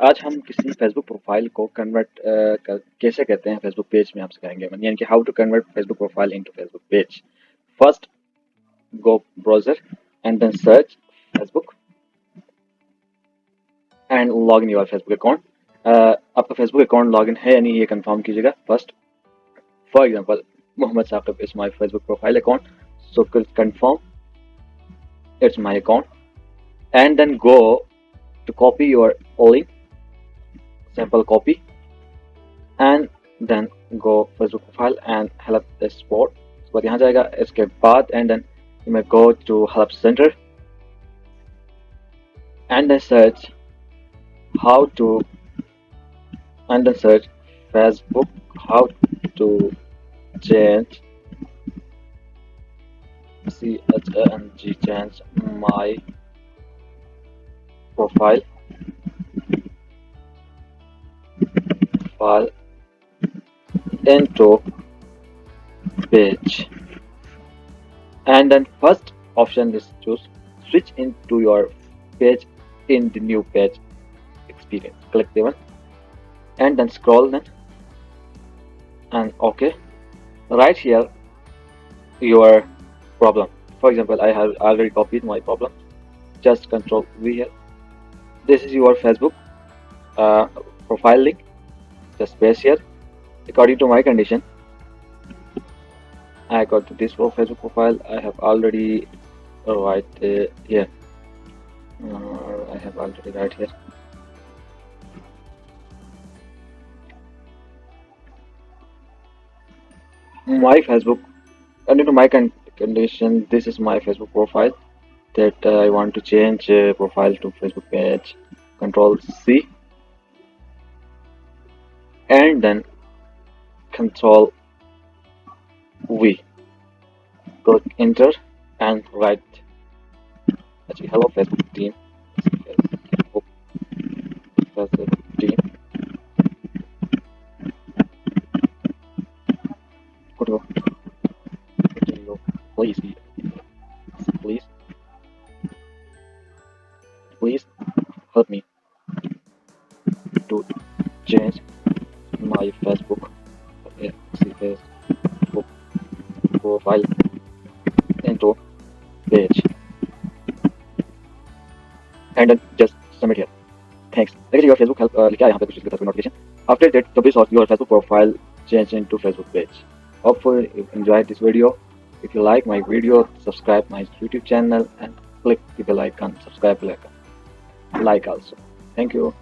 आज हम किसी फेसबुक प्रोफाइल को कन्वर्ट कैसे करते हैं फेसबुक पेज में आप सिखाएंगे यानी कि how to convert Facebook profile into Facebook page. First go browser and then search Facebook and log in your Facebook account. आपका फेसबुक अकाउंट लॉगिन है यानी ये कंफर्म कीजिएगा first. For example Mohammad Saqib is my Facebook profile account, so confirm it's my account and then go to copy your link, simple copy, and then go Facebook profile and help the support। उसके बाद यहाँ जाएगा, इसके बाद and then you may go to help center and then search how to and then search Facebook how to change change my profile file into page, and then first option is choose switch into your page in the new page experience. Click the one and then scroll then and okay. Right here your problem. For example, I have already copied my problem. Just Control V here. This is your Facebook profile link. Just paste here. According to my condition, I got to this Facebook profile. I have already right here. I have already right here. My Facebook, according to my condition, this is my Facebook profile that I want to change profile to Facebook page. Control C and then Control V. Click enter and write actually hello Facebook team. Facebook team. Go to go. Please, please, please help me to change my Facebook Facebook profile into page and then just submit here. Thanks. देखिए your Facebook help लिखा है यहाँ पे कुछ लिखा था notification. After that, the base of your Facebook profile change into Facebook page. Hopefully you enjoyed this video. If you like my video, subscribe my YouTube channel and click the bell icon, subscribe bell icon, like also. Thank you.